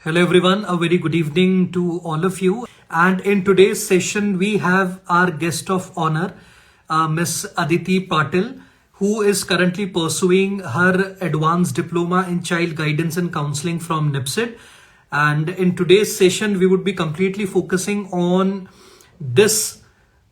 Hello everyone, a very good evening to all of you. And in today's session, we have our guest of honor, Miss Aditi Patil, who is currently pursuing her advanced diploma in child guidance and counseling from NIPSID. And in today's session, we would be completely focusing on this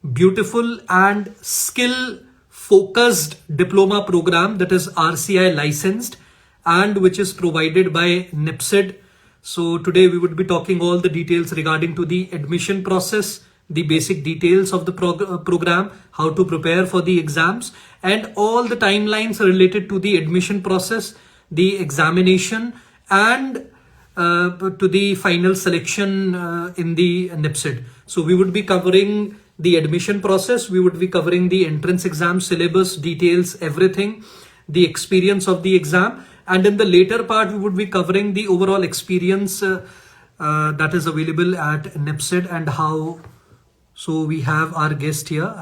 beautiful and skill focused diploma program that is RCI licensed and which is provided by NIPSID. So today we would be talking all the details regarding to the admission process, the basic details of the program, how to prepare for the exams, and all the timelines related to the admission process, the examination, and to the final selection in the NIPSID. So we would be covering the admission process, we would be covering the entrance exam syllabus, details, everything, the experience of the exam, and in the later part we would be covering the overall experience that is available at NIPSID and how. So we have our guest here.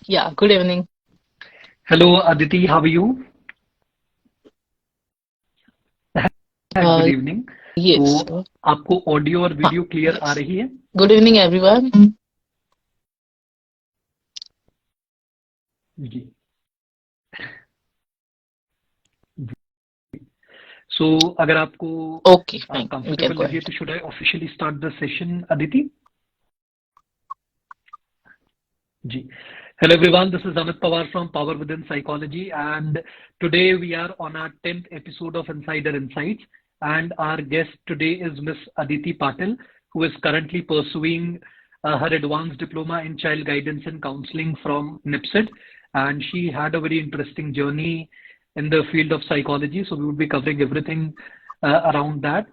Yeah, good evening. Hello Aditi, how are you? Good evening. Yes. तो आपको audio और video clear आ रही है? Good evening, everyone. जी. So अगर आपको Okay, fine. We can comfortable go लगे ahead. तो should I officially start the session, Aditi? Ji. Hello everyone, this is Amit Pawar from Power Within Psychology, and today we are on our 10th episode of Insider Insights, and our guest today is Miss Aditi Patil, who is currently pursuing her advanced diploma in child guidance and counseling from NIPSID, and she had a very interesting journey in the field of psychology, so we will be covering everything around that.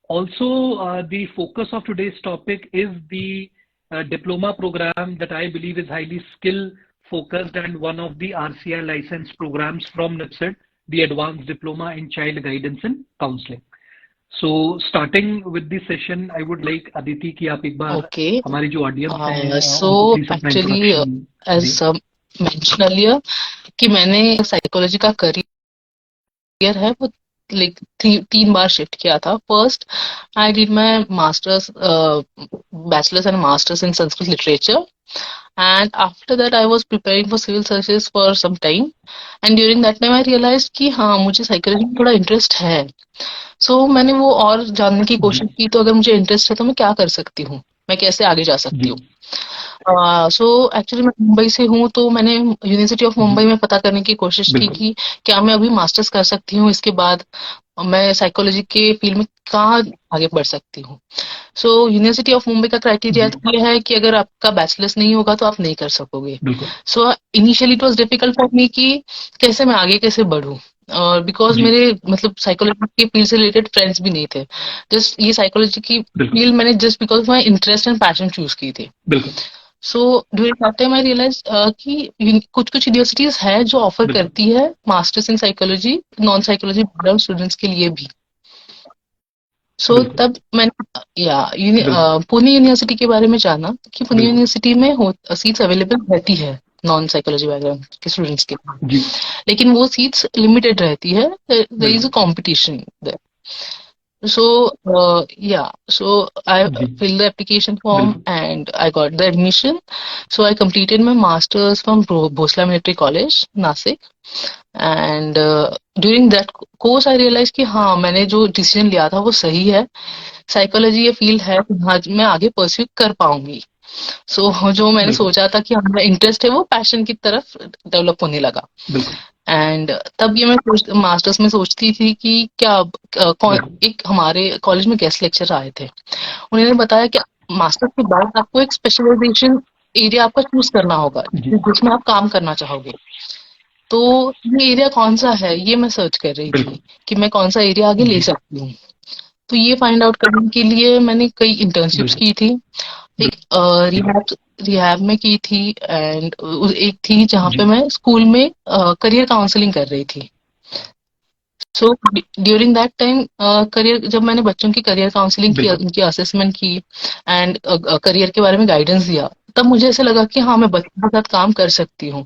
Also, the focus of today's topic is the diploma program that I believe is highly skill focused and one of the RCI licensed programs from NIPSID, the Advanced Diploma in Child Guidance and Counseling. So starting with the session, I would like Aditi कि आप एक बार Okay. हमारी जो audience है So उनको please अपना actually, introduction as दें. mentioned earlier, कि मैंने साइकोलॉजी का करियर है वो लाइक 3 बार शिफ्ट किया था. First I did my masters, bachelors and masters in Sanskrit literature, and after that I was preparing for civil services for some time, and during that time I realized कि हाँ मुझे psychology में थोड़ा interest है. सो मैंने वो और जानने की कोशिश की, तो अगर मुझे इंटरेस्ट है तो मैं क्या कर सकती हूँ, मैं कैसे आगे जा सकती हूँ. सो एक्चुअली मैं मुंबई से हूँ, तो मैंने यूनिवर्सिटी ऑफ मुंबई में पता करने की कोशिश की कि क्या मैं अभी मास्टर्स कर सकती हूँ, इसके बाद मैं साइकोलॉजी के फील्ड में कहाँ आगे बढ़ सकती हूँ. सो यूनिवर्सिटी ऑफ मुंबई का क्राइटेरिया ये है कि अगर आपका बैचलर्स नहीं होगा तो आप नहीं कर सकोगे. So initially it was difficult for me कि कैसे मैं आगे कैसे बढ़ूं, और बिकॉज मेरे मतलब साइकोलॉजी के फील्ड से रिलेटेड फ्रेंड्स भी नहीं थे. जस्ट ये साइकोलॉजी की फील्ड मैंने just because my interest and passion choose की थी. So during that time I realize कि कुछ कुछ यूनिवर्सिटीज है जो ऑफर करती है masters in psychology non psychology background students के लिए भी. सो तब मैंने पुणे यूनिवर्सिटी के बारे में जाना कि पुणे यूनिवर्सिटी में सीट्स अवेलेबल रहती है नॉन साइकोलॉजी बैकग्राउंड के स्टूडेंट्स के लिए, लेकिन वो सीट्स लिमिटेड रहती है. There is a competition there. So so I filled the application form and I got the admission. So I completed my masters from Bhosla Military College, Nasik. And during that course I realized कि हाँ मैंने जो decision लिया था वो सही है. Psychology ये फील्ड है, हाँ मैं आगे परस्यू कर पाऊंगी. सो जो मैंने सोचा था कि हमारा इंटरेस्ट है वो पैशन की तरफ डेवलप होने लगा. एंड तब ये मैं मास्टर्स में सोचती थी कि क्या एक हमारे कॉलेज में गेस्ट लेक्चर आए थे, उन्होंने बताया कि मास्टर्स के बाद आपको एक स्पेशलाइजेशन एरिया आपका चूज करना होगा जिसमें आप काम करना चाहोगे. तो ये एरिया कौन सा है ये मैं सर्च कर रही थी कि मैं कौन सा एरिया आगे ले सकती हूँ. तो ये फाइंड आउट करने के लिए मैंने कई इंटर्नशिप्स की थी. एक रिहैब में की थी, एंड एक थी जहाँ पे मैं स्कूल में करियर काउंसलिंग कर रही थी. So during that time career जब मैंने बच्चों की करियर काउंसलिंग किया, उनकी असेसमेंट की एंड करियर के बारे में गाइडेंस दिया, तब मुझे ऐसे लगा कि हाँ मैं बच्चों के साथ काम कर सकती हूँ।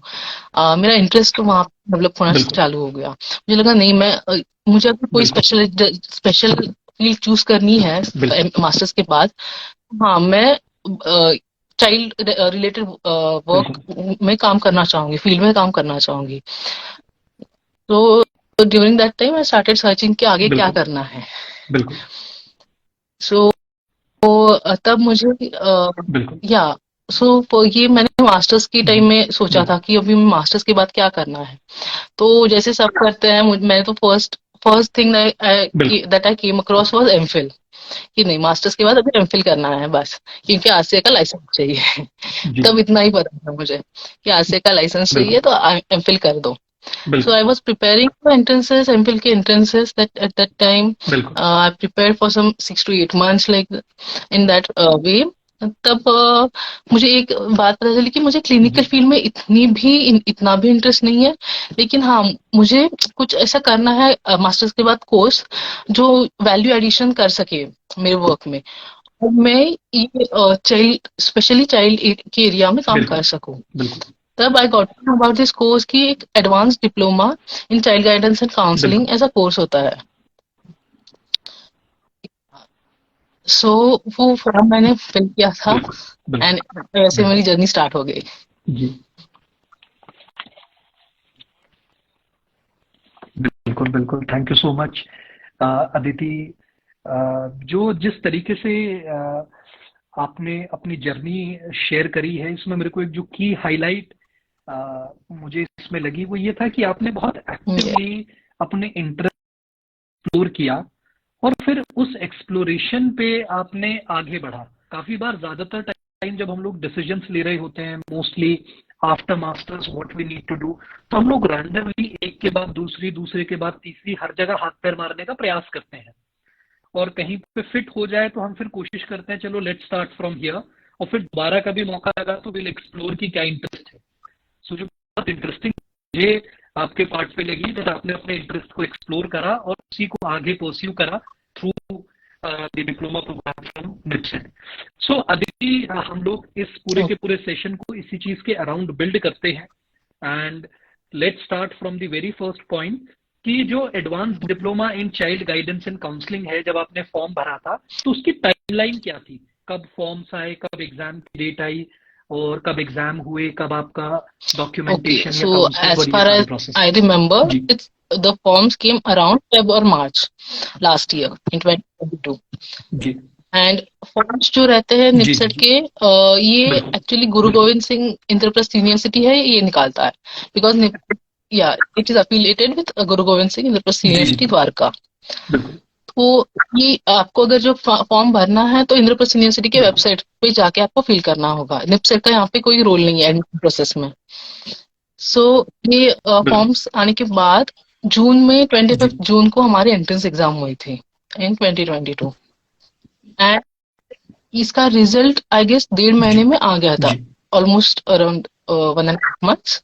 मेरा इंटरेस्ट वहाँ डेवलप होना बिल्कुल चालू हो गया। मुझे लगा नहीं मैं मुझे अगर कोई बिल्कुल स्पेशल फील्ड चूज करनी है बिल्कुल मास्टर्स के बाद, हाँ मैं चाइल्ड रिलेटेड बिल्कुल वर्क में काम करना चाहूंगी, फील्ड में काम करना चाहूंगी। तो during that time I started searching कि आगे क्या बिल्कुल करना है। बिल्कुल सो तब मुझे बिल्कुल या ये मैंने मास्टर्स के जी टाइम में सोचा था बिल्कुल कि अभी मास्टर्स के बाद क्या करना है। तो जैसे सब करते हैं, मैंने तो फर्स्ट फर्स्ट थिंग बिल्कुल that I came across was MPhil, कि नहीं मास्टर्स के बाद अभी एमफिल करना है बस, क्योंकि आरसीए का लाइसेंस चाहिए। जी तब इतना ही पता था मुझे कि आरसीए का लाइसेंस चाहिए बिल्कुल तो एमफिल कर दो। So बिल्कुल I was preparing for entrances, MPhil के entrances that at that time बिल्कुल I prepared for some 6 to 8 months like in that way. तब मुझे एक बात पता चली कि मुझे क्लिनिकल जी फील्ड में इतना भी इंटरेस्ट नहीं है, लेकिन हाँ मुझे कुछ ऐसा करना है मास्टर्स के बाद कोर्स जो वैल्यू एडिशन कर सके मेरे वर्क में, और मैं ये चाइल्ड स्पेशली चाइल्ड के एरिया में काम कर बिल्कुल सकूं। बिल्कुल तब I got to know about this course की एक advance diploma in child guidance and counselling बिल्कुल ऐसा कोर्स होता है। सो वो फॉर्म मैंने फिल किया था बिल्कुल बिल्कुल एंड ऐसे मेरी बिल्कुल जर्नी स्टार्ट हो गई। जी बिल्कुल बिल्कुल thank you so much Aditi. जो जिस तरीके से आपने अपनी जर्नी शेयर करी है, इसमें मेरे को एक जो की हाईलाइट मुझे इसमें लगी वो ये था कि आपने बहुत Yeah. एक्टिवली अपने इंटरेस्ट एक्सप्लोर किया और फिर उस एक्सप्लोरेशन पे आपने आगे बढ़ा। काफी बार ज्यादातर टाइम जब हम लोग डिसीजंस ले रहे होते हैं, mostly after masters what we need to do, तो हम लोग रैंडमली एक के बाद दूसरी, दूसरे के बाद तीसरी, हर जगह हाथ पैर मारने का प्रयास करते हैं और कहीं पे फिट हो जाए तो हम फिर कोशिश करते हैं चलो लेट्स स्टार्ट फ्रॉम हियर, और फिर दोबारा कभी मौका लगा तो विल एक्सप्लोर की क्या इंटरेस्ट है। सो जो बहुत इंटरेस्टिंग मुझे आपके पार्ट पे लगी जब आपने अपने इंटरेस्ट को एक्सप्लोर करा और उसी को आगे परस्यू करा through the diploma programme from निप्सेट। सो अदिति, हम लोग इस पूरे Oh, के पूरे सेशन को इसी चीज के अराउंड बिल्ड करते हैं and let's start from the very first point कि जो advance diploma in child guidance and counselling है, जब आपने फॉर्म भरा था तो उसकी टाइमलाइन क्या थी? कब फॉर्म्स आए, कब एग्जाम की डेट आई और कब एग्जाम हुए, कब आपका okay. डॉक्यूमेंटेशन या So काउंसलिंग as और ये far सारे as प्रोसेस? I remember, जी it's the forms came around Feb or March last year in 2022. जी एंड फॉर्म्स जो रहते हैं जी निपसेट जी के ये बिल्कुल एक्चुअली गुरु बिल्कुल गोविंद सिंह इंद्रप्रस्थ यूनिवर्सिटी है, ये निकालता है, बिकॉज या it is affiliated with Guru Govind Singh Indraprastha ji ji university Dwarka. बिल्कुल तो ये आपको अगर जो फॉर्म भरना है तो इंद्रप्रस्थ यूनिवर्सिटी के बिल्कुल वेबसाइट पे जाके आपको फिल करना होगा। निपसेट का यहाँ पे कोई रोल नहीं है एडमिशन प्रोसेस में। सो ये बिल्कुल फॉर्म्स आने के बाद जून में ट्वेंटी जी फिफ्थ जून को हमारी एंट्रेंस एग्जाम हुई थी इन 2022 एंड इसका रिजल्ट आई गेस 1.5 महीने जी में आ गया था, जी ऑलमोस्ट अराउंड 1.5 months।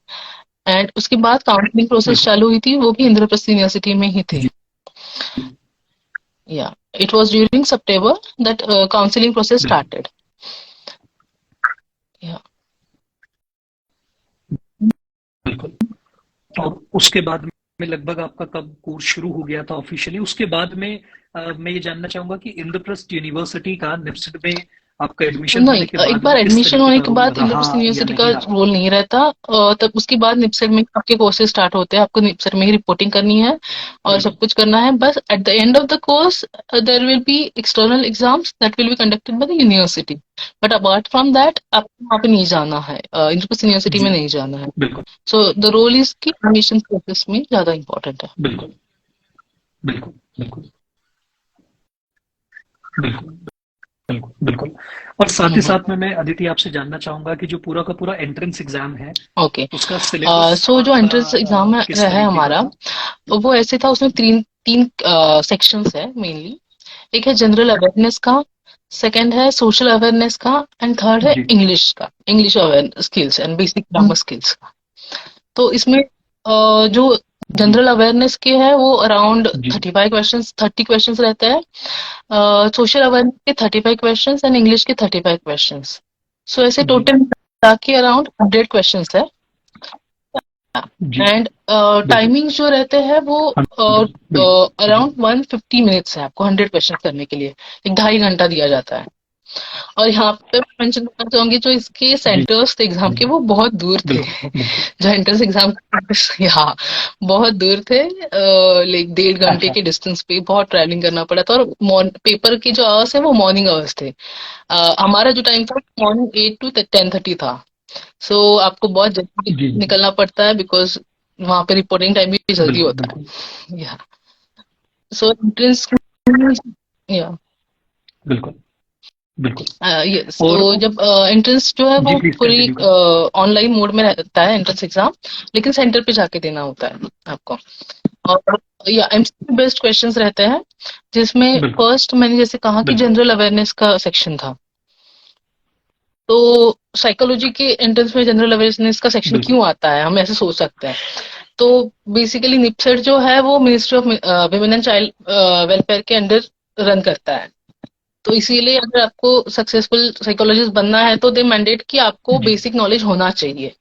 एंड उसके बाद काउंसलिंग प्रोसेस बिल्कुल चालू हुई थी, वो भी इंद्रप्रस्थ यूनिवर्सिटी में ही थे। जी या it was during September that counselling process बिल्कुल स्टार्टेड। या बिल्कुल। और उसके बाद में लगभग आपका कब कोर्स शुरू हो गया था ऑफिशियली? उसके बाद में मैं ये जानना चाहूंगा कि इंद्रप्रस्थ यूनिवर्सिटी का निफ्ट में आपका एडमिशन नहीं, होने के एक बाद बार में किस एडमिशन तरीके होने का के रोल बाद रहा इंद्रप्रस्थ या यूनिवर्सिटी का नहीं रहा? रोल नहीं रहता। तब उसके बाद निपसेट में आपके कोर्सेज स्टार्ट होते हैं, आपको निपसेट में ही रिपोर्टिंग करनी है और सब बिल्कुल कुछ करना है। बस at the end of the course there will be external exams that will be conducted by the university, but apart from that आपको वहाँ पे नहीं जाना है, इंद्रप्रस्थ यूनिवर्सिटी जी में नहीं जाना है। बिल्कुल सो द रोल इज की एडमिशन प्रोसेस में ज्यादा इंपॉर्टेंट है। बिल्कुल बिल्कुल बिल्कुल बिल्कुल बिल्कुल बिल्कुल। और साथ ही साथ में मैं अदिति आपसे जानना चाहूंगा कि जो पूरा का पूरा एंट्रेंस एग्जाम है ओके। उसका सिलेबस सो जो आपका एंट्रेंस एग्जाम किस है तरीके का हमारा, था? वो ऐसे था, उसमें तीन तीन सेक्शंस है मेनली। एक है जनरल अवेयरनेस का, सेकंड है सोशल अवेयरनेस का, एंड थर्ड है जी इंग्लिश का, English aware skills and basic grammar skills का। तो इसमें जो जी जनरल अवेयरनेस के है वो अराउंड जी 35 क्वेश्चंस 30 क्वेश्चंस रहते हैं। सोशल अवेयरनेस के 35 क्वेश्चंस एंड इंग्लिश के 35 क्वेश्चंस। सो ऐसे जी टोटल ताकि अराउंड 100 क्वेश्चंस है जी एंड बिल्कुल टाइमिंग जो रहते हैं वो 100 बिल्कुल जी अराउंड 150 मिनट्स है आपको 100 क्वेश्चन करने के लिए, 1.5 घंटा दिया जाता है। और यहाँ पे मेंशन करना चाहूंगी जो इसके जी सेंटर्स थे एग्जाम के वो बहुत दूर थे। बिल्कुल बिल्कुल जो एंट्रेंस एग्जाम यहाँ बहुत दूर थे, लाइक 1.5 घंटे अच्छा के डिस्टेंस पे बहुत ट्रैवलिंग करना पड़ा था। और पेपर की जो आवर्स है वो मॉर्निंग आवर्स थे। हमारा जो टाइम था मॉर्निंग 8 to 10:30 था। सो आपको बहुत जल्दी जी जी निकलना पड़ता है बिकॉज वहाँ पे रिपोर्टिंग टाइम भी जल्दी बिल्कुल होता बिल्कुल है। या सो एंट्रेंस या बिल्कुल बिल्कुल यस, तो और जब एंट्रेंस जो है जी वो प्लीज पूरी कंटिन्यू करें ऑनलाइन मोड में रहता है एंट्रेंस एग्जाम, लेकिन सेंटर पे जाके देना होता है आपको। और या एमसीक्यू बेस्ड क्वेश्चंस रहते हैं जिसमें बिल्कुल फर्स्ट मैंने जैसे कहा कि बिल्कुल जनरल अवेयरनेस का सेक्शन था। तो साइकोलॉजी के एंट्रेंस में जनरल अवेयरनेस का सेक्शन बिल्कुल क्यों आता है, हम ऐसे सोच सकते हैं। तो बेसिकली निपसेट जो है वो ministry of women and child welfare के अंडर रन करता है। तो इसीलिए अगर आपको सक्सेसफुल साइकोलॉजिस्ट बनना है तो दे मैंडेट कि आपको जी बेसिक नॉलेज होना चाहिए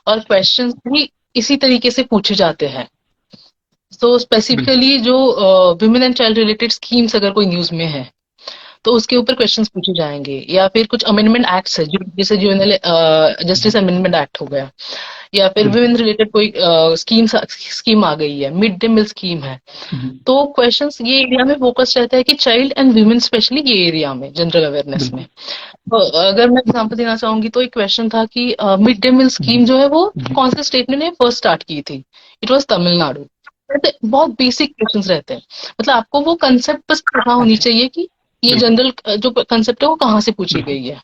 और क्वेश्चंस भी इसी तरीके से पूछे जाते हैं। तो बिल्कुल स्पेसिफिकली जो women and child related schemes अगर कोई न्यूज में है तो उसके ऊपर क्वेश्चंस पूछे जाएंगे, या फिर कुछ अमेंडमेंट एक्ट्स है जैसे जुवेनाइल जस्टिस अमेंडमेंट एक्ट हो गया, या फिर बिल्कुल विमेन रिलेटेड कोई स्कीम आ गई है, मिड डे मील स्कीम है। जी तो क्वेश्चंस ये एरिया में फोकस रहता है कि चाइल्ड एंड वुमेन स्पेशली ये एरिया में जनरल अवेयरनेस में। बिल्कुल तो अगर मैं एग्जांपल देना चाहूंगी तो एक क्वेश्चन था कि मिड डे मील जी स्कीम जो है वो जी कौन से स्टेट ने फर्स्ट स्टार्ट की थी। It was Tamil Nadu. ऐसे बहुत बेसिक क्वेश्चंस रहते हैं, मतलब आपको वो कंसेप्ट बस पता होनी अच्छा चाहिए कि ये बिल्कुल जनरल जो कंसेप्ट है वो कहाँ से पूछी बिल्कुल गई है।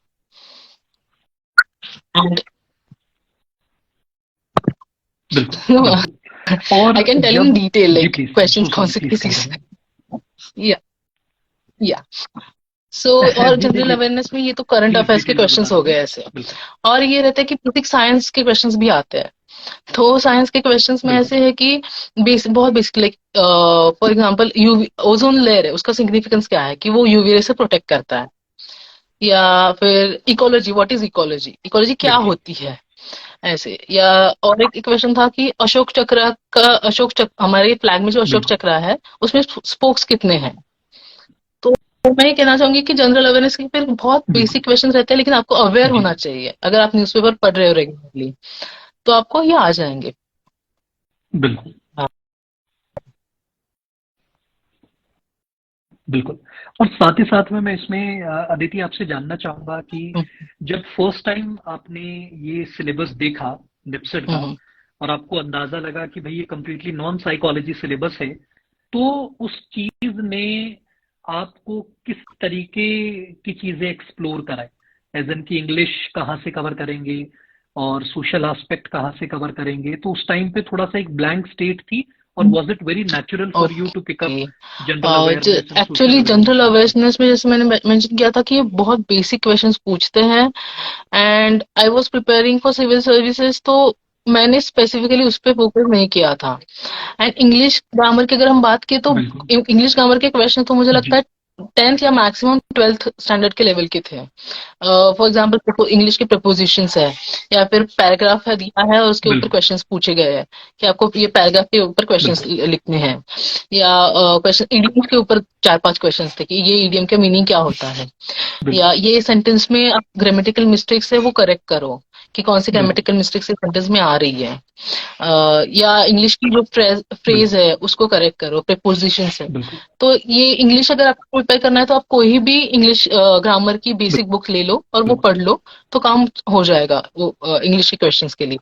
एंड बिल्कुल बिल्कुल और आई कैन टेल इन जब डिटेल जी लाइक प्लीज क्वेश्चंस सो कौन सॉरी से प्लीज किसी से। कंटिन्यू या सो और नहीं नहीं जनरल नहीं अवेयरनेस में ये तो करंट प्लीज अफेयर्स के डिटेल में क्वेश्चंस बता हो दीजिए गए ऐसे। बिल्कुल और ये रहता है कि बेसिक साइंस के क्वेश्चंस भी आते हैं। तो साइंस के क्वेश्चंस में बिल्कुल ऐसे है कि बहुत basic like for example UV ozone layer है उसका सिग्निफिकेंस क्या है कि वो यूवी रे से प्रोटेक्ट करता है। या फिर ecology, what is ecology, ecology क्या बिल्कुल होती है ऐसे। या और एक क्वेश्चन था कि अशोक चक्र हमारे फ्लैग में जो अशोक बिल्कुल चक्र है उसमें स्पोक्स कितने हैं। तो मैं ये कहना चाहूंगी कि जनरल अवेयरनेस के फिर बहुत बिल्कुल बेसिक क्वेश्चन रहते हैं, लेकिन आपको अवेयर जी होना चाहिए। अगर आप न्यूज़पेपर पढ़ रहे हो रेगुलरली तो आपको ये आ जाएंगे। बिल्कुल हाँ। बिल्कुल और साथ ही साथ में मैं इसमें अदिति आपसे जानना चाहूंगा कि हम्म, जब फर्स्ट टाइम आपने ये सिलेबस देखा निपसेट का हम्म, और आपको अंदाजा लगा कि भाई ये कंप्लीटली नॉन साइकोलॉजी सिलेबस है, तो उस चीज ने आपको किस तरीके की चीजें एक्सप्लोर कराए, एज एन की इंग्लिश कहाँ से कवर करेंगे और सोशल एस्पेक्ट कहाँ से कवर करेंगे, तो उस टाइम पे थोड़ा सा एक ब्लैंक स्टेट थी और hmm. Was it very natural for you to pick up okay. General awareness and social actually general awareness aspect? Awareness में जैसे मैंने मेंशन किया था कि ये बहुत बेसिक क्वेश्चंस पूछते हैं। And I was preparing for civil services, तो मैंने स्पेसिफिकली उस पर फोकस नहीं किया था। एंड इंग्लिश ग्रामर की अगर हम बात करें तो बिल्कुल इंग्लिश ग्रामर के क्वेश्चन तो मुझे लगता जी है 10th या मैक्सिमम 12th स्टैंडर्ड के लेवल के थे। फॉर एग्जांपल इंग्लिश के प्रपोजिशंस है, या फिर पैराग्राफ है दिया है और उसके ऊपर बिल्कुल क्वेश्चंस पूछे गए हैं कि आपको ये पैराग्राफ के ऊपर क्वेश्चंस बिल्कुल लिखने हैं। या क्वेश्चन इडियम के ऊपर 4-5 क्वेश्चंस थे कि ये इडियम का मीनिंग क्या होता है। या बिल्कुल ये सेंटेंस में आप ग्रामेटिकल मिस्टेक्स है वो करेक्ट करो कि कौन सी बिल्कुल ग्रामेटिकल मिस्टेक्स सेंटेंस में आ रही है। या इंग्लिश की जो फ्रेज बिल्कुल है उसको करेक्ट करो, प्रीपोजिशंस है। बिल्कुल तो ये इंग्लिश अगर आपको प्रिपेयर करना है तो आप कोई भी इंग्लिश ग्रामर की बेसिक बुक ले लो और वो बिल्कुल पढ़ लो, तो काम हो जाएगा वो इंग्लिश के क्वेश्चंस के लिए।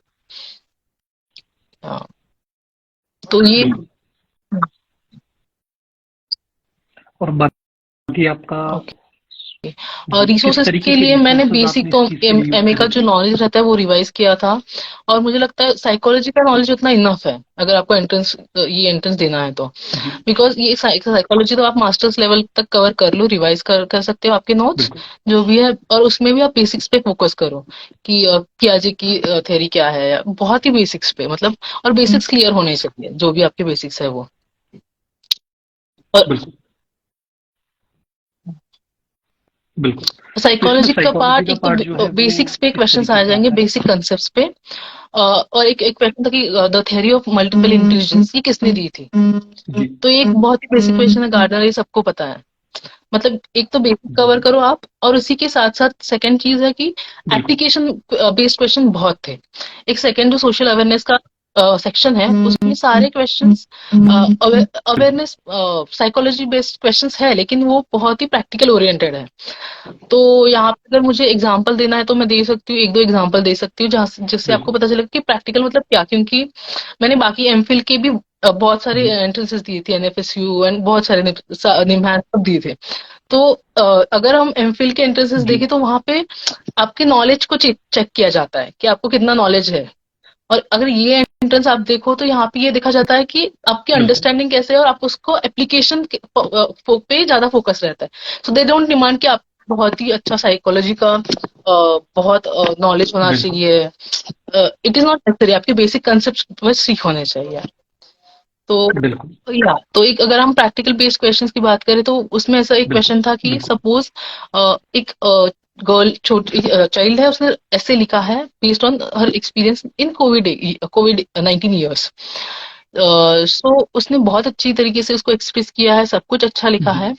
हाँ, तो ये बिल्कुल और बाकी आपका और जी किस रिसोर्सेज तरीके के के लिए मैंने रिसोर्सेज बेसिक आपने तो इस चीज के लिए यूज एमए का करे जो थे? नॉलेज रहता है वो रिवाइज किया था। और मुझे लगता है साइकोलॉजी का नॉलेज उतना इनफ है अगर आपको ये एंट्रेंस देना है तो। जी बिकॉज ये साइकोलॉजी तो आप मास्टर्स लेवल तक कवर कर लो, रिवाइज कर सकते हो आपके नोट्स बिल्कुल जो भी है, और उसमें भी आप बेसिक्स पे फोकस करो कि पियाजे की थ्योरी क्या है, बहुत ही बेसिक्स पे मतलब। और बेसिक्स क्लियर होने चाहिए जो भी आपके बेसिक्स है वो। और बिल्कुल बिल्कुल। तो इसमें साइकोलॉजी का साइकोलॉजी पार्ट का एक पार्ट जो तो है वो बेसिक्स पे किस क्वेश्चंस तरीके आ से जाएंगे, आता है? बेसिक कंसेप्ट्स पे। और एक एक क्वेश्चन था कि the theory of multiple intelligence ये किसने दी थी। जी। तो ये एक बहुत ही बेसिक क्वेश्चन है, गार्डनर, ये सबको पता है। मतलब एक तो बेसिक जी कवर जी। करो आप, और उसी के साथ साथ सेकंड चीज है कि बिल्कुल। एप्लीकेशन बेस्ड क्वेश्चन बहुत थे। एक सेकंड जो सोशल अवेयरनेस का सेक्शन है, उसमें सारे क्वेश्चंस बिल्कुल। अवेयरनेस साइकोलॉजी बेस्ड क्वेश्चंस है, लेकिन वो बहुत ही प्रैक्टिकल ओरिएंटेड है। तो यहाँ पे अगर मुझे एग्जांपल देना है तो मैं दे सकती हूँ, एक दो एग्जांपल दे सकती हूँ, जहाँ जिससे आपको बिल्कुल। पता चलेगा कि प्रैक्टिकल मतलब क्या। क्योंकि मैंने बाकी एमफिल के भी बहुत सारे जी एंट्रेंसेस दिए थे, एनएफएसयू एंड बहुत सारे निम्हांस सब दिए थे। तो अगर हम एमफिल के एंट्रेंसेस जी। देखें तो वहां पे आपके नॉलेज को चेक किया जाता है कि आपको कितना नॉलेज है। और अगर ये एंट्रेंस आप देखो तो यहाँ पे ये देखा जाता है कि आपकी बिल्कुल। अंडरस्टैंडिंग कैसे है, और आप उसको एप्लीकेशन पे ज्यादा फोकस रहता है। सो दे डोंट डिमांड कि आप बहुत ही अच्छा साइकोलॉजी का बहुत नॉलेज होना बिल्कुल। चाहिए। इट इज नॉट नेसेसरी, आपके बेसिक कंसेप्ट बस सीख होने चाहिए। तो बिल्कुल। या तो एक अगर हम प्रैक्टिकल बेस्ड क्वेश्चंस की बात करें तो उसमें ऐसा एक बिल्कुल। क्वेश्चन था कि बिल्कुल। सपोज एक गर्ल, छोटी चाइल्ड है, उसने ऐसे लिखा है based on her experience in COVID 19 years. So उसने बहुत अच्छी तरीके से उसको एक्सप्रेस किया है, सब कुछ अच्छा लिखा जी है।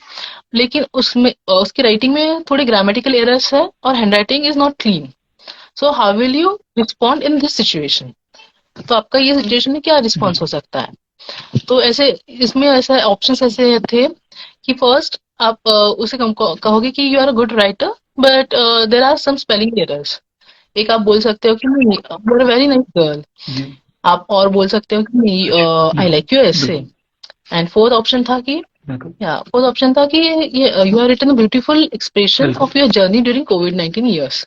लेकिन उसमें उसकी राइटिंग में थोड़े ग्रामेटिकल एरर्स है, और handwriting is not clean. So how will you respond in this situation. तो आपका ये सिचुएशन में क्या रिस्पॉन्स हो बिल्कुल। सकता है। तो ऐसे इसमें ऐसे ऑप्शंस ऐसे थे कि फर्स्ट आप उसे कहोगे कि you are a good writer, but there are some spelling errors. एक आप बोल सकते हो कि नहीं, you are a very nice girl. जी। आप और बोल सकते हो कि नहीं, अच्छा। आई बिल्कुल। लाइक यू ऐसे। बिल्कुल। एंड फोर्थ ऑप्शन था कि बिल्कुल। फोर्थ ऑप्शन था कि ये you are written a beautiful expression बिल्कुल। Of your journey during COVID 19 years.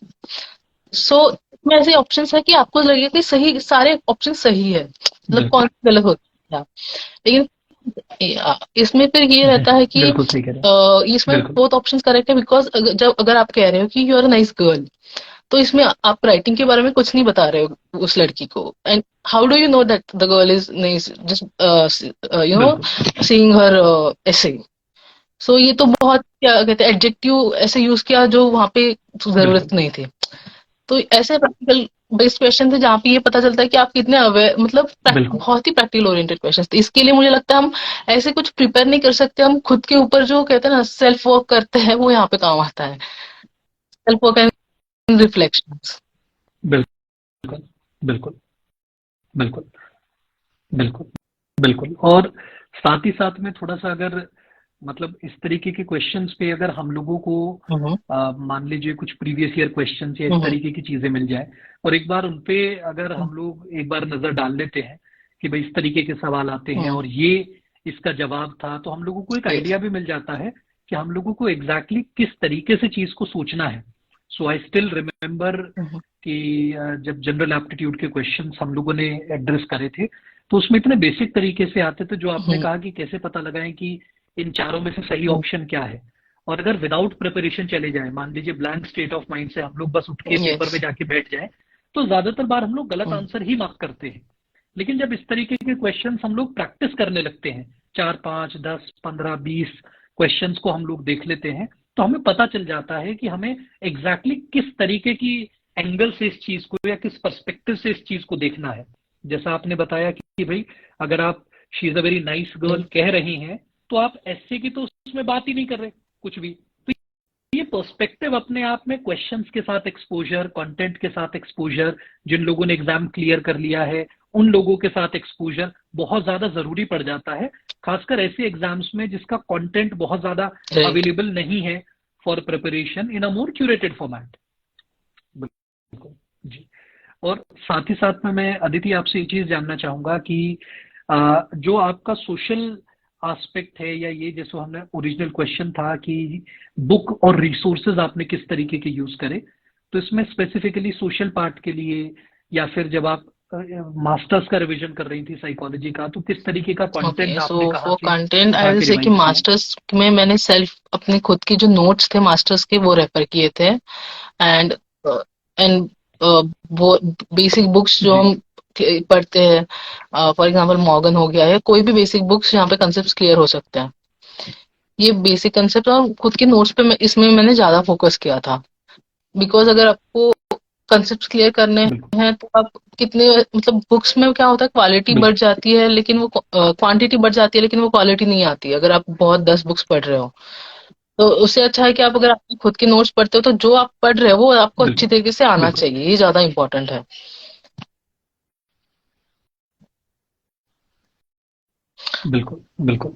So इसमें ऐसे ऑप्शंस है कि आपको लगेगा कि सही, सारे ऑप्शन सही है, मतलब बिल्कुल। कौन सा गलत होता है। लेकिन इसमें फिर ये रहता है कि बिल्कुल सही कह रहे हैं। इसमें बिल्कुल। बोथ ऑप्शंस करेक्ट है, बिकॉज जब अगर आप कह रहे हो कि you are a nice girl, तो इसमें आप राइटिंग के बारे में कुछ नहीं बता रहे हो उस लड़की को। And how do you know that the girl is nice, just you know बिल्कुल। सीइंग हर ऐसे। सो ये तो बहुत, क्या कहते हैं, एडजेक्टिव ऐसे यूज किया जो वहां पे बिल्कुल। जरूरत नहीं थी। तो ऐसे प्रैक्टिकल बेस्ड क्वेश्चन थे जहाँ पे ये पता चलता है कि आप कितने अवेयर, मतलब बिल्कुल। बहुत ही प्रैक्टिकल ओरिएंटेड क्वेश्चन थे। इसके लिए मुझे लगता है हम ऐसे कुछ प्रिपेयर नहीं कर सकते, हम खुद के ऊपर जो कहते हैं ना सेल्फ वर्क करते हैं, वो यहाँ पे काम आता है। Self work and reflection. बिल्कुल। बिल्कुल। बिल्कुल। बिल्कुल। बिल्कुल। और साथ ही साथ में थोड़ा सा अगर मतलब इस तरीके के क्वेश्चंस पे अगर हम लोगों को हम्म। मान लीजिए कुछ प्रीवियस ईयर क्वेश्चंस या इस हम्म। तरीके की चीजें मिल जाए, और एक बार उनपे अगर हम लोग एक बार नजर डाल लेते हैं कि भाई इस तरीके के सवाल आते हैं और ये इसका जवाब था, तो हम लोगों को एक यस। आइडिया भी मिल जाता है कि हम लोगों को एग्जैक्टली किस तरीके से चीज को सोचना है। सो आई स्टिल रिमेम्बर कि जब जनरल एप्टीट्यूड के क्वेश्चंस हम लोगों ने एड्रेस करे थे, तो उसमें इतने बेसिक तरीके से आते थे, जो आपने कहा कि कैसे पता लगाएं कि इन चारों में से सही ऑप्शन क्या है। और अगर विदाउट प्रिपरेशन चले जाए, मान लीजिए ब्लैंक स्टेट ऑफ माइंड से हम लोग बस उठ के पेपर यस। में जाके बैठ जाए, तो ज्यादातर बार हम लोग गलत आंसर ही मार्क करते हैं। लेकिन जब इस तरीके के क्वेश्चंस हम लोग प्रैक्टिस करने लगते हैं, 4 5 10 15 20 क्वेश्चंस को हम लोग देख लेते हैं, तो हमें पता चल जाता है कि हमें एग्जैक्टली किस तरीके की एंगल से इस चीज को या किस पर्सपेक्टिव से इस चीज को देखना है। जैसा आपने बताया कि भाई अगर आप she is a very nice girl कह रही हैं, तो आप ऐसे की तो उसमें बात ही नहीं कर रहे कुछ भी। तो ये पर्सपेक्टिव अपने आप में क्वेश्चंस के साथ एक्सपोजर, कंटेंट के साथ एक्सपोजर, जिन लोगों ने एग्जाम क्लियर कर लिया है उन लोगों के साथ एक्सपोजर बहुत ज्यादा जरूरी पड़ जाता है, खासकर ऐसे एग्जाम्स में जिसका कंटेंट बहुत ज्यादा राइट। अवेलेबल नहीं है for preparation in a more curated format. बिल्कुल। जी। और साथ ही साथ में मैं अदिति आपसे ये चीज जानना चाहूंगा कि जो आपका सोशल एस्पेक्ट है, या ये जैसे हमने ओरिजिनल क्वेश्चन था कि बुक और रिसोर्सेज आपने किस तरीके के यूज करे, तो इसमें स्पेसिफिकली सोशल पार्ट के लिए, या फिर जब आप मास्टर्स का रिवीजन कर रही थी साइकोलॉजी का, तो किस तरीके का ओके, कंटेंट सो आपने कहाँ फॉर से कंटेंट आई उठा विल के से कि रिवाइज किया? मास्टर्स में मैंने सेल्फ अपने खुद के जो नोट्स थे मास्टर्स के वो रेफर किए थे। एंड एंड वो बेसिक बुक्स जो जी। हम पढ़ते हैं, फॉर एग्जांपल मॉर्गन हो गया है, कोई भी बेसिक बुक्स यहाँ पे कंसेप्ट क्लियर हो सकते हैं। ये बेसिक कंसेप्ट, और खुद के नोट्स पे इसमें मैंने ज्यादा फोकस किया था। बिकॉज अगर आपको कंसेप्ट क्लियर करने बिल्कुल हैं तो आप कितने, मतलब बुक्स में क्या होता है, क्वालिटी बढ़ बिल्कुल जाती है लेकिन वो क्वांटिटी बढ़ जाती है लेकिन वो क्वालिटी नहीं आती है, अगर आप बहुत 10 बुक्स पढ़ रहे हो। तो उससे अच्छा है कि आप अगर आप खुद के नोट्स पढ़ते हो तो जो आप पढ़ रहे हो वो आपको अच्छी बिल्कुल तरीके से आना बिल्कुल चाहिए, ये ज्यादा इंपॉर्टेंट है। बिल्कुल बिल्कुल।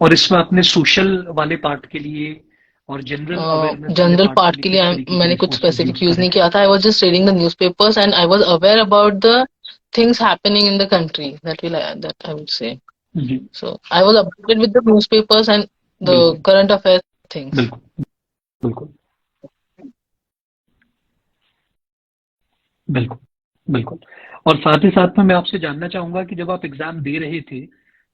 और इसमें आपने सोशल वाले पार्ट के लिए और जनरल अवेयरनेस वाले जनरल पार्ट के पार्ट लिए के लिए किस तरीके के मैंने कुछ रिसोर्सेज स्पेसिफिक यूज यूज करे नहीं थे? किया था। I was just reading the news papers and I was aware about the things happening in the country, that I would say. जी So I was updated with the newspapers and the बिल्कुल current affairs things. बिल्कुल बिल्कुल बिल्कुल बिल्कुल। और साथ ही साथ में मैं आपसे जानना चाहूंगा कि जब आप एग्जाम दे रहे थे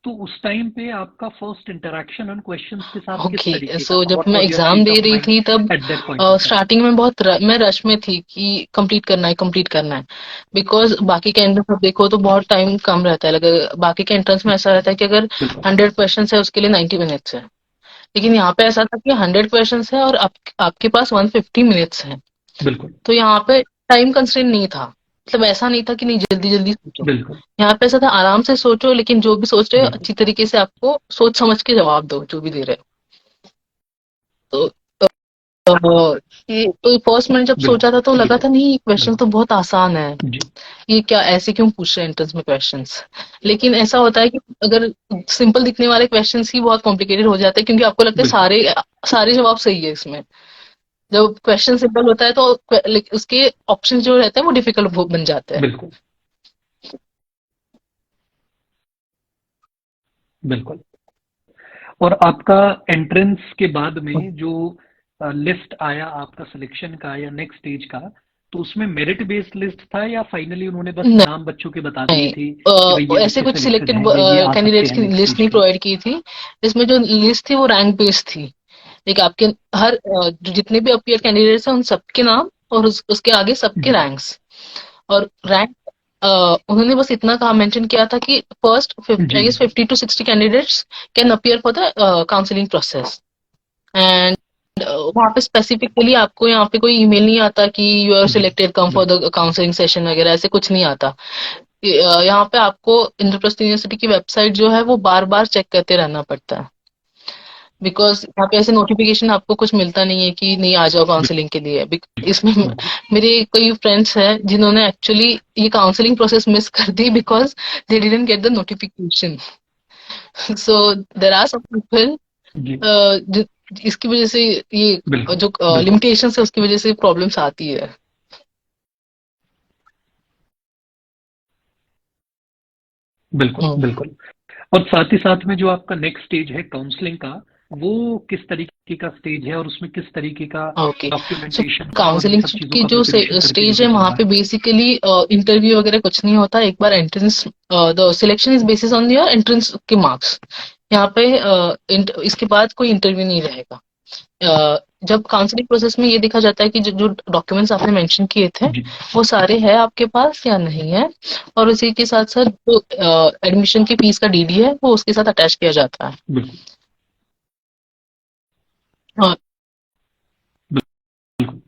तो उस टाइम पे आपका फर्स्ट इंटरेक्शन उन क्वेश्चंस के साथ किस ओके, तरीके सो था? जब व्हाट मैं was your exam state they of रही माइंड थी तब at that point in time? Starting में बहुत मैं रश में थी कि कंप्लीट करना है। बिकॉज बाकी के एंट्रेंस आप देखो तो बहुत टाइम कम रहता है, अगर बाकी के एंट्रेंस में ऐसा रहता है कि अगर बिल्कुल 100 क्वेश्चन है उसके लिए 90 मिनट्स है। लेकिन यहाँ पे ऐसा था कि 100 क्वेश्चन है और आपके पास 150 मिनट्स है। बिल्कुल तो यहाँ पे टाइम कंस्ट्रेंट नहीं था, मतलब ऐसा नहीं था कि नहीं जल्दी जल्दी सोचो। बिल्कुल यहाँ पे ऐसा था आराम से सोचो, लेकिन जो भी सोच रहे हो बिल्कुल अच्छी तरीके से आपको सोच समझ के जवाब दो जो भी दे रहे हो। तो तो फर्स्ट मैंने जब सोचा बिल्कुल था तो लगा बिल्कुल था नहीं क्वेश्चन बिल्कुल तो बहुत आसान है, जी ये क्या ऐसे क्यों पूछ रहे हैं एंट्रेंस में क्वेश्चंस। लेकिन ऐसा होता है कि अगर सिंपल दिखने वाले क्वेश्चंस ही बहुत कॉम्प्लिकेटेड हो जाते हैं क्योंकि आपको लगता है बिल्कुल सारे सारे जवाब सही है इसमें। जब क्वेश्चन सिंपल होता है तो उसके ऑप्शन जो रहते हैं वो डिफिकल्ट बन जाते हैं। बिल्कुल बिल्कुल। और आपका एंट्रेंस के बाद में जो लिस्ट आया आपका सिलेक्शन का या नेक्स्ट स्टेज का, तो उसमें मेरिट बेस्ड लिस्ट था या फाइनली उन्होंने बस नाम बच्चों के बता दिए नहीं, थे कि भाई ये ऐसे बच्चे कुछ सिलेक्टेड सिलेक्टेड हैं या ये आ सकते कैंडिडेट्स हैं की नेक्स्ट लिस्ट स्टेज नहीं पे? प्रोवाइड की थी। इसमें जो लिस्ट थी वो रैंक बेस्ड थी। लाइक आपके हर जितने भी अपीयर कैंडिडेट्स हैं उन सबके नाम और उसके आगे सबके जी रैंक्स और रैंक। उन्होंने बस इतना कहा, मेंशन किया था कि फर्स्ट जी आई गेस जी 50 to 60 candidates can appear for the counselling process. And वहाँ पे स्पेसिफिकली आपको यहाँ पे कोई ईमेल नहीं आता कि you R G selected come for बिल्कुल द काउंसलिंग सेशन वगैरह, ऐसे कुछ नहीं आता। यहाँ पे आपको इंद्रप्रस्थ यूनिवर्सिटी की वेबसाइट जो है वो बार बार चेक करते रहना पड़ता है। बिकॉज यहाँ पे ऐसे नोटिफिकेशन आपको कुछ मिलता नहीं है कि नहीं आ जाओ काउंसलिंग के लिए। इसमें बिल्कुल मेरे कई फ्रेंड्स हैं जिन्होंने एक्चुअली ये काउंसलिंग प्रोसेस मिस कर दी because they didn't get the notification. So there are some people जी इसकी वजह से ये बिल्कुल जो बिल्कुल लिमिटेशन है उसकी वजह से प्रॉब्लम्स आती है। बिल्कुल बिल्कुल। और साथ ही साथ में जो आपका नेक्स्ट स्टेज है काउंसलिंग का, वो किस तरीके का स्टेज है और उसमें किस तरीके का ओके, सो डॉक्यूमेंटेशन का और इन काउंसलिंग सब चीजों की का जो प्रिपरेशन करके स्टेज है लेके वहां चलना पे है? बेसिकली इंटरव्यू वगैरह कुछ नहीं होता। एक बार entrance, the selection is basis on your entrance के मार्क्स। यहाँ पे इसके बाद कोई इंटरव्यू नहीं रहेगा। जब काउंसलिंग प्रोसेस में ये देखा जाता है कि जो डॉक्यूमेंट्स आपने मेंशन किए थे जी वो सारे हैं आपके पास या नहीं है, और उसी के साथ साथ जो एडमिशन की फीस का डीडी है वो उसके साथ अटैच किया जाता है। बिल्कुल हाँ, बिल्कुल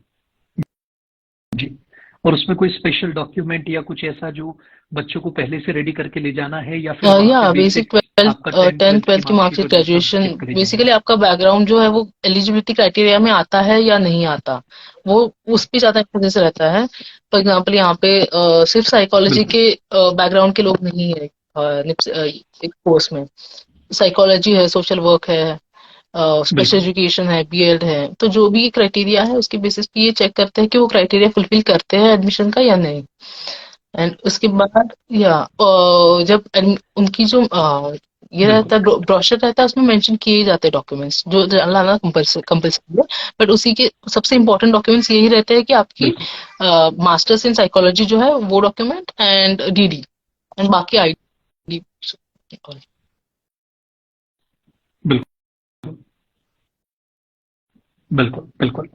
जी। और उसमें कोई स्पेशल डॉक्यूमेंट या कुछ ऐसा जो बच्चों को पहले से रेडी करके ले जाना है या फिर वहां या पे बेसिक बेसिक 12 आपका टेंथ 10th ट्वेल्थ की 12th की मार्कशीट मार्कशीट, और ये सब ग्रेजुएशन, चेक करे जाएंगे? बेसिकली आपका बैकग्राउंड जो है वो एलिजिबिलिटी क्राइटेरिया में आता है या नहीं आता, वो उस पे ज्यादा एम्फेसिस रहता है। फॉर एग्जाम्पल यहाँ पे सिर्फ साइकोलॉजी बिल्कुल के बैकग्राउंड के लोग नहीं है एक कोर्स में। साइकोलॉजी है, सोशल वर्क है, स्पेशल बिल्कुल एजुकेशन है, बीएड है। तो जो भी क्राइटेरिया है उसके बेसिस पे ये चेक करते हैं कि वो क्राइटेरिया फुलफिल करते हैं एडमिशन का या नहीं। एंड उसके बाद या जब उनकी जो ये बिल्कुल रहता है ब्रोशर रहता है उसमें मेंशन किए जाते हैं डॉक्यूमेंट्स जो लाना कंपल्सरी है। बट उसी के सबसे इंपॉर्टेंट डॉक्यूमेंट्स यही रहते हैं कि आपकी बिल्कुल मास्टर्स इन साइकोलॉजी जो है वो डॉक्यूमेंट एंड डीडी एंड बाकी आईडी। बिल्कुल बिल्कुल बिल्कुल।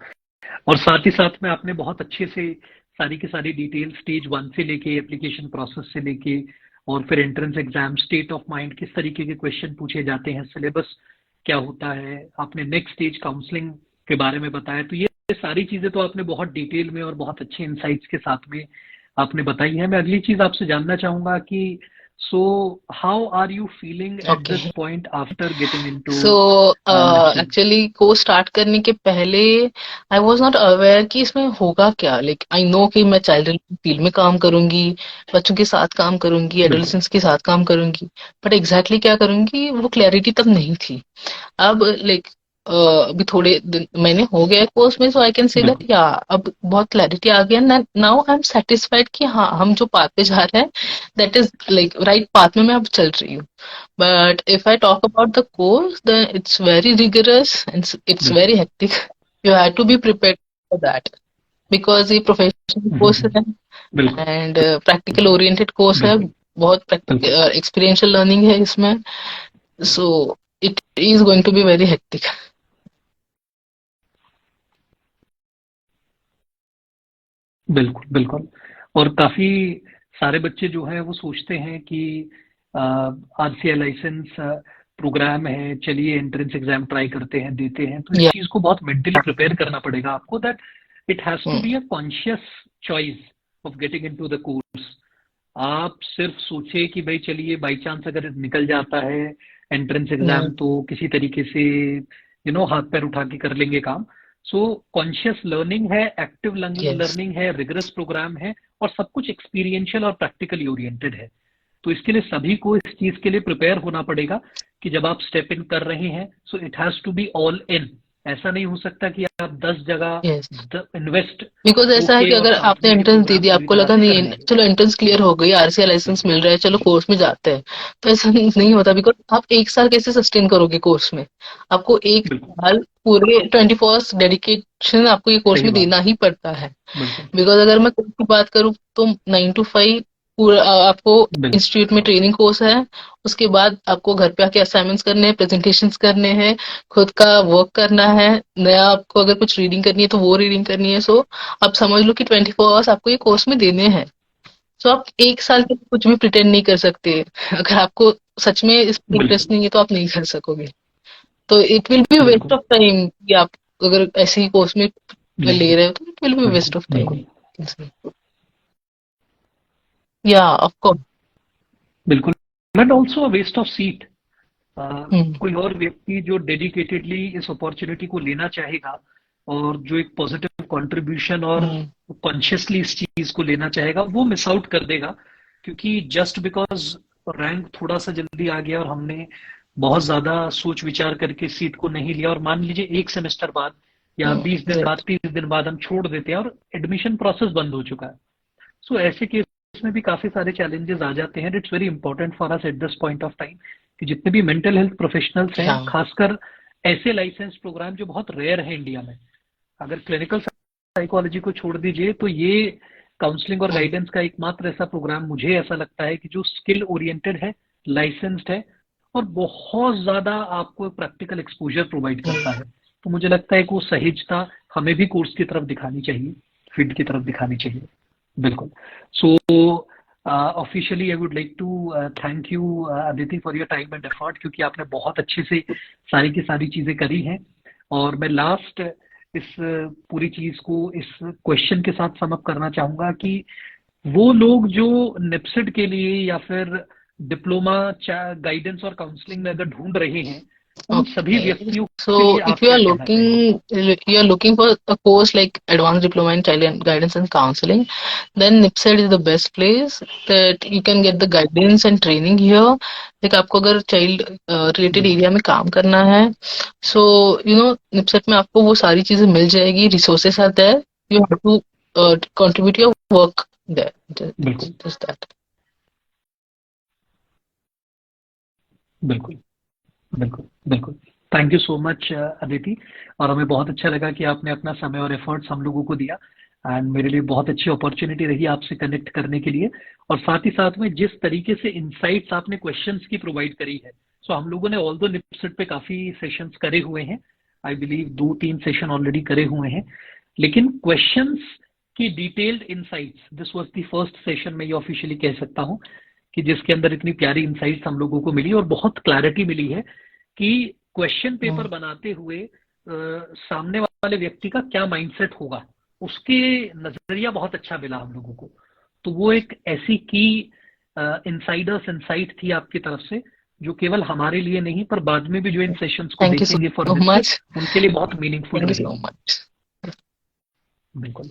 और साथ ही साथ में आपने बहुत अच्छे से सारी की सारी डिटेल स्टेज वन से लेके एप्लीकेशन प्रोसेस से लेके और फिर entrance exam, state of mind, किस तरीके के क्वेश्चन पूछे जाते हैं, सिलेबस क्या होता है, आपने नेक्स्ट स्टेज काउंसलिंग के बारे में बताया। तो ये सारी चीजें तो आपने बहुत डिटेल में और बहुत अच्छे इंसाइट्स के साथ में आपने बताई है। मैं अगली चीज आपसे जानना चाहूंगा कि so how are you feeling at this okay. Point after getting into so निप्सिड? एक्चुअली कोर्स स्टार्ट करने के पहले आई वॉज नॉट अवेयर कि इसमें होगा क्या। लाइक आई नो कि मैं चाइल्ड फील्ड में काम करूंगी, बच्चों के साथ काम करूंगी, बिल्कुल। एडोलेसेंट्स के साथ काम करूंगी, बट एग्जैक्टली क्या करूंगी वो क्लैरिटी तब नहीं थी। अब लाइक अभी थोड़े दिन महीने हो गए कोर्स में, सो आई कैन से दैट बिल्कुल। या अब बहुत क्लैरिटी आ गया। नाउ आई एम सेटिस्फाइड कि हाँ हम जो पाथ पे जा रहे हैं that is like right path में मैं अब चल रही हूँ। But if I talk about the course, then it's very rigorous and it's very बिल्कुल। hectic. You have to be prepared for that because ये professional course है बिल्कुल। and practical oriented course है, बिल्कुल। बहुत बिल्कुल। experiential learning है इसमें, so it is going to be very hectic. बिल्कुल। बिल्कुल। और काफी सारे बच्चे जो हैं वो सोचते हैं कि आरसीए लाइसेंस प्रोग्राम है, चलिए एंट्रेंस एग्जाम ट्राई करते हैं, देते हैं। तो इस Yeah. चीज को बहुत मेंटली प्रिपेयर करना पड़ेगा आपको, that it has to Mm. Be a conscious choice of getting into the course. आप सिर्फ सोचे कि भाई चलिए बाई चांस अगर निकल जाता है एंट्रेंस Yeah. एग्जाम तो किसी तरीके से हाथ पैर उठा के कर लेंगे काम। सो कॉन्शियस लर्निंग है, एक्टिव Yes. लर्निंग है, रिगरस प्रोग्राम है, और सब कुछ एक्सपीरियंशियल और प्रैक्टिकली ओरिएंटेड है। तो इसके लिए सभी को इस चीज के लिए प्रिपेयर होना पड़ेगा कि जब आप स्टेप इन कर रहे हैं so it has to be all in. ऐसा नहीं हो सकता कि आप 10 Yes. जगह इन्वेस्ट बिकॉज ऐसा है होके कि और अगर आपने सामने ये एंट्रेंस दे प्रोग्राम दिया, पूरी आपको तरह लगा से कर नहीं लेंगे। चलो एंट्रेंस क्लियर हो गई, आरसीए लाइसेंस मिल रहा है, चलो कोर्स में जाते हैं, तो ऐसा नहीं होता। बिकॉज आप एक साल कैसे सस्टेन करोगे कोर्स में? आपको एक बिल्कुल। साल पूरे 24 डेडिकेशन आपको ये कोर्स सही में बात देना है। ही पड़ता है। बिल्कुल। बिकॉज अगर मैं कोर्स की बात करूँ तो 9 to 5 पूरा आपको बिल्कुल। इंस्टीट्यूट में ट्रेनिंग कोर्स है, उसके बाद आपको घर पे आके असाइनमेंट्स करने हैं, प्रेजेंटेशंस करने हैं, खुद का वर्क करना है, नया आपको अगर कुछ रीडिंग करनी है तो वो रीडिंग करनी है। सो आप समझ लो कि 24 आवर्स आपको ये कोर्स में देने हैं। सो आप एक साल के लिए कुछ भी प्रिटेंड नहीं कर सकते। अगर आपको सच में इस बिल्कुल। इंटरेस्ट नहीं है तो आप नहीं कर सकोगे। तो इट विल बी वेस्ट बिल्कुल। ऑफ टाइम कि आप अगर ऐसे ही कोर्स में ले बिल्कुल। रहे हो तो इट विल बी बिल्कुल। Waste of time. बिल्कुल। या ऑफ कोर्स। बिल्कुल। And also waste of seat. कोई और व्यक्ति जो डेडिकेटेडली इस अपॉर्चुनिटी को लेना चाहेगा और जो एक पॉजिटिव कंट्रीब्यूशन और कॉन्शियसली इस चीज को लेना चाहेगा वो मिस आउट कर देगा, क्योंकि जस्ट बिकॉज रैंक थोड़ा सा जल्दी आ गया और हमने बहुत ज्यादा सोच विचार करके सीट को नहीं लिया, और मान लीजिए एक सेमेस्टर बाद या 20 दिन बाद, 30 दिन बाद हम छोड़ देते हैं और एडमिशन प्रोसेस बंद हो चुका है। सो ऐसे केस में भी काफी सारे चैलेंजेस आ जाते हैं। It's very important for us at this point of time कि जितने भी मेंटल हेल्थ प्रोफेशनल्स हैं, या खासकर ऐसे लाइसेंस प्रोग्राम जो बहुत रेयर है इंडिया में, अगर क्लिनिकल साइकोलॉजी को छोड़ दीजिए तो ये काउंसलिंग और गाइडेंस का एकमात्र ऐसा प्रोग्राम मुझे ऐसा लगता है कि जो स्किल ओरिएंटेड है, लाइसेंस्ड है, और बहुत ज्यादा आपको प्रैक्टिकल एक्सपोजर प्रोवाइड करता है। तो मुझे लगता है कि वो सहेजता हमें भी कोर्स की तरफ दिखानी चाहिए, फील्ड की तरफ दिखानी चाहिए। बिल्कुल। So officially I would like to thank you Aditi for your time and effort, क्योंकि आपने बहुत अच्छे से सारी की सारी चीजें करी हैं। और मैं लास्ट इस पूरी चीज को इस क्वेश्चन के साथ समअप करना चाहूंगा कि वो लोग जो निप्सिड के लिए या फिर डिप्लोमा गाइडेंस और काउंसलिंग में अगर ढूंढ रहे हैं, उन सभी okay. व्यक्तियों So के लिए if आप क्या कहना चाहेंगे? you are looking for a course like advanced diploma in child guidance and counseling, then NIPSED is the best place that you can get the guidance and training here. like आपको अगर child related बिल्कुल। Area में काम करना है, so NIPSED में आपको वो सारी चीजें मिल जाएगी, resources are there, you have to contribute your work there. बिल्कुल। Just that. बिल्कुल। बिल्कुल। बिल्कुल। Thank you so much Aditi. और हमें बहुत अच्छा लगा कि आपने अपना समय और एफर्ट्स हम लोगों को दिया, एंड मेरे लिए बहुत अच्छी अपॉर्चुनिटी रही आपसे कनेक्ट करने के लिए। और साथ ही साथ में जिस तरीके से इंसाइट्स आपने क्वेश्चंस की प्रोवाइड करी है, सो हम लोगों ने ऑल दो निप्सिट पे काफी सेशंस करे हुए हैं, आई बिलीव 2-3 सेशन ऑलरेडी करे हुए हैं, लेकिन क्वेश्चंस की detailed insights, this was the first session मैं ये ऑफिशियली कह सकता हूं कि जिसके अंदर इतनी प्यारी इंसाइट्स हम लोगों को मिली और बहुत क्लैरिटी मिली है कि क्वेश्चन पेपर बनाते हुए सामने वाले व्यक्ति का क्या माइंडसेट होगा, उसके नजरिया बहुत अच्छा मिला हम लोगों को। तो वो एक ऐसी की इनसाइडर्स इनसाइट थी आपकी तरफ से, जो केवल हमारे लिए नहीं पर बाद में भी जो इन सेशंस को थैंक यू देखेंगे फॉर सो फ्यूचर मच। उनके लिए बहुत मीनिंगफुल थैंक यू सो रहेगी। मच। बिल्कुल।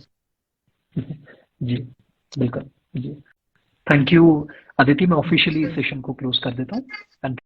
जी बिल्कुल। जी थैंक यू अदिति, मैं ऑफिशियली इस सेशन को क्लोज कर देता हूँ एंड